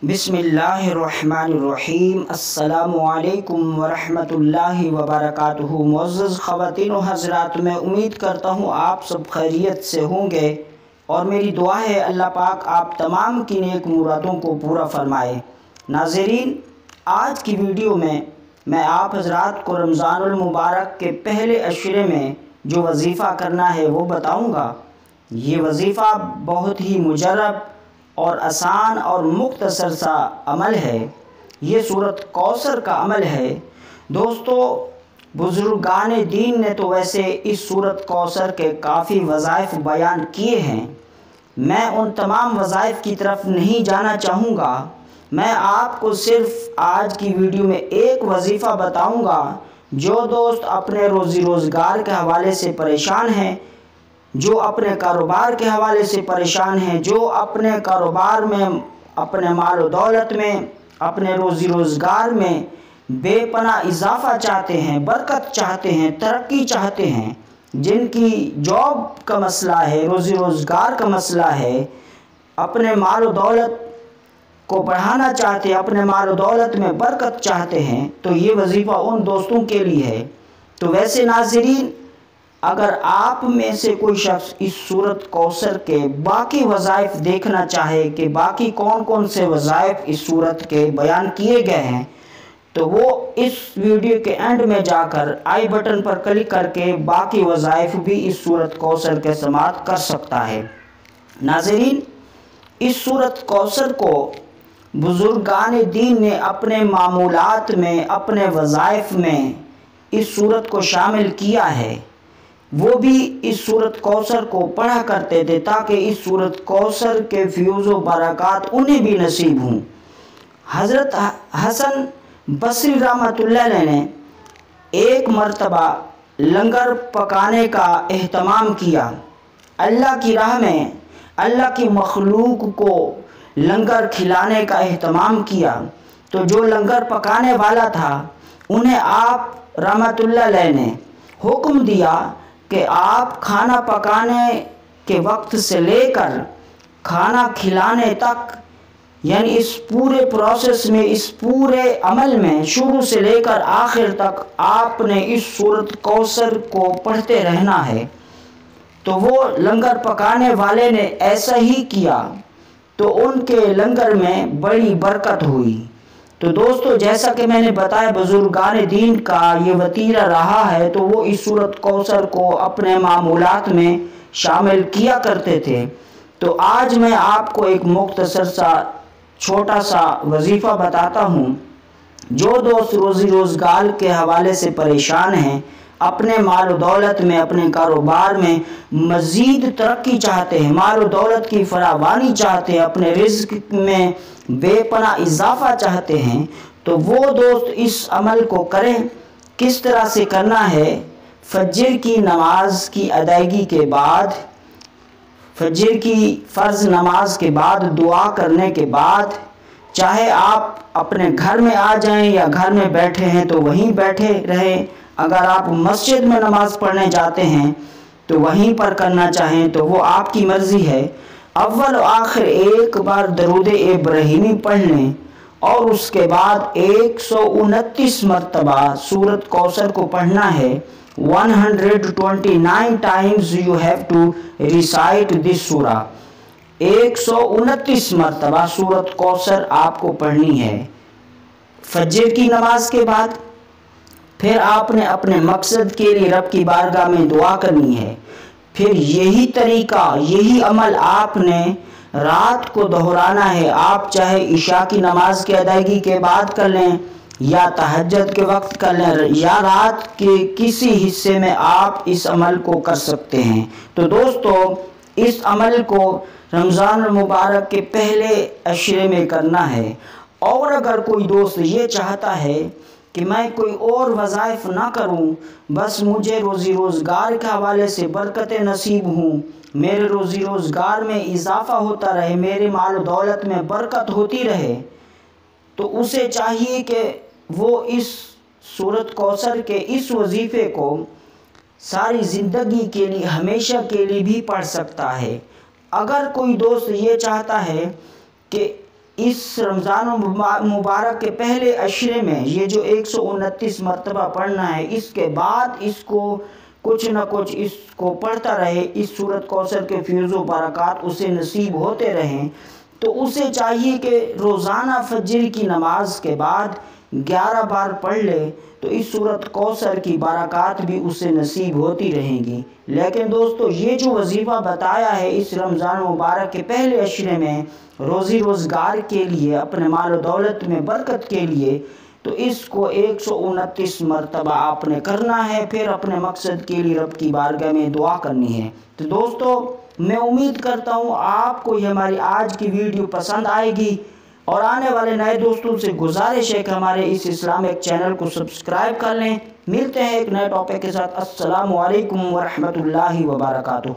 बिस्मिल्लाहिर्रहमानिर्रहीम। अस्सलामुअलैकुम वरहमतुल्लाहि वबरकातुहू। मुअज़्ज़ज़ ख़वातीन व हज़रात, मैं उम्मीद करता हूँ आप सब खैरियत से होंगे और मेरी दुआ है अल्लाह पाक आप तमाम की नेक मुरादों को पूरा फरमाए। नाज़रीन, आज की वीडियो में मैं आप हज़रात को रमज़ानुल मुबारक के पहले अशरे में जो वजीफ़ा करना है वो बताऊँगा। ये वजीफ़ा बहुत ही मुजर्रब और आसान और मुख्तसर सा अमल है। ये सूरत कौसर का अमल है। दोस्तों, बुज़ुर्गान दीन ने तो वैसे इस सूरत कौसर के काफ़ी वज़ाइफ बयान किए हैं। मैं उन तमाम वज़ाइफ की तरफ नहीं जाना चाहूँगा। मैं आपको सिर्फ़ आज की वीडियो में एक वजीफ़ा बताऊँगा। जो दोस्त अपने रोज़ी रोज़गार के हवाले से परेशान हैं, जो अपने कारोबार के हवाले से परेशान हैं, जो अपने कारोबार में, अपने माल व दौलत में, अपने रोज़ी रोज़गार में बेपनाह इजाफ़ा चाहते हैं, बरकत चाहते हैं, तरक्की चाहते हैं, जिनकी जॉब का मसला है, रोज़ी रोज़गार का मसला है, अपने माल व दौलत को बढ़ाना चाहते हैं, अपने माल व दौलत में बरकत चाहते हैं, तो ये वजीफ़ा उन दोस्तों के लिए है। तो वैसे नाज़रीन, अगर आप में से कोई शख्स इस सूरत कौसर के बाकी वज़ाइफ देखना चाहे कि बाकी कौन कौन से वज़ाइफ इस सूरत के बयान किए गए हैं, तो वो इस वीडियो के एंड में जाकर आई बटन पर क्लिक करके बाकी वज़ाइफ भी इस सूरत कौसर के समाअत कर सकता है। नाज़रीन, इस सूरत कौसर को बुज़ुर्गान दीन ने अपने मामूलात में, अपने वज़ाइफ में इस सूरत को शामिल किया है। वो भी इस सूरत कौसर को पढ़ा करते थे ताकि इस सूरत कौसर के फ्यूज़ व बरक़ात उन्हें भी नसीब हों। हज़रत हसन बसरी रहमतुल्लाह अलैह ने एक मरतबा लंगर पकाने का एहतमाम किया। अल्लाह की राह में अल्लाह की मखलूक को लंगर खिलाने का एहतमाम किया। तो जो लंगर पकाने वाला था उन्हें आप रहमतुल्लाह अलैह ने हुक्म दिया कि आप खाना पकाने के वक्त से लेकर खाना खिलाने तक, यानी इस पूरे प्रोसेस में, इस पूरे अमल में, शुरू से लेकर आखिर तक आपने इस सूरत कौसर को पढ़ते रहना है। तो वो लंगर पकाने वाले ने ऐसा ही किया तो उनके लंगर में बड़ी बरकत हुई। तो दोस्तों, जैसा कि मैंने बताया, बुज़ुर्गान दीन का ये वतीरा रहा है, तो वो इस सूरत कौसर को अपने मामूलात में शामिल किया करते थे। तो आज मैं आपको एक मुख्तसर सा छोटा सा वजीफ़ा बताता हूँ। जो दोस्त रोज़ी रोज़गार के हवाले से परेशान हैं, अपने माल व दौलत में, अपने कारोबार में मज़ीद तरक्की चाहते हैं, माल व दौलत की फरावानी चाहते हैं, अपने रिज़्क़ में बेपनाह इजाफ़ा चाहते हैं, तो वो दोस्त इस अमल को करें। किस तरह से करना है? फजर की नमाज की अदायगी के बाद, फजर की फ़र्ज़ नमाज के बाद, दुआ करने के बाद, चाहे आप अपने घर में आ जाएं या घर में बैठे हैं तो वहीं बैठे रहें। अगर आप मस्जिद में नमाज़ पढ़ने जाते हैं तो वहीं पर करना चाहें तो वो आपकी मर्ज़ी है। अव्वल और आखिर एक बार दरूद इब्राहिमी पढ़ लें और उसके बाद 129 मरतबा सूरत कौसर को पढ़ना है। 129 times you have to recite this सूरा। 129 मरतबा सूरत कौसर आपको पढ़नी है फजर की नमाज के बाद। फिर आपने अपने मकसद के लिए रब की बारगाह में दुआ करनी है। फिर यही तरीका, यही अमल आपने रात को दोहराना है। आप चाहे इशा की नमाज की अदायगी के बाद कर लें या तहज्जुद के वक्त कर लें या रात के किसी हिस्से में आप इस अमल को कर सकते हैं। तो दोस्तों, इस अमल को रमज़ान मुबारक के पहले अशरे में करना है। और अगर कोई दोस्त ये चाहता है कि मैं कोई और वज़ाइफ ना करूं, बस मुझे रोज़ी रोज़गार के हवाले से बरकतें नसीब हों, मेरे रोज़ी रोज़गार में इजाफ़ा होता रहे, मेरे माल व दौलत में बरकत होती रहे, तो उसे चाहिए कि वो इस सूरत कौसर के इस वजीफ़े को सारी ज़िंदगी के लिए, हमेशा के लिए भी पढ़ सकता है। अगर कोई दोस्त ये चाहता है कि इस रमज़ान मुबारक के पहले अशरे में ये जो 129 मरतबा पढ़ना है, इसके बाद इसको कुछ न कुछ इसको पढ़ता रहे, इस सूरत कौसर के फ्यूज़ व बरक़ात उसे नसीब होते रहें। तो उसे चाहिए कि रोज़ाना फजर की नमाज के बाद 11 बार पढ़ ले, तो इस सूरत कौसर की बरक़ात भी उसे नसीब होती रहेंगी। लेकिन दोस्तों, ये जो वजीफ़ा बताया है इस रमज़ान मुबारक के पहले अशरे में रोज़ी रोज़गार के लिए, अपने माल दौलत में बरकत के लिए, तो इसको 129 मरतबा आपने करना है, फिर अपने मकसद के लिए रब की बारगाह में दुआ करनी है। तो दोस्तों, मैं उम्मीद करता हूँ आपको ये हमारी आज की वीडियो पसंद आएगी, और आने वाले नए दोस्तों से गुजारिश है कि हमारे इस इस्लामिक चैनल को सब्सक्राइब कर लें। मिलते हैं एक नए टॉपिक के साथ। अस्सलामु अलैकुम वरहमतुल्लाहि वबरकातुहू।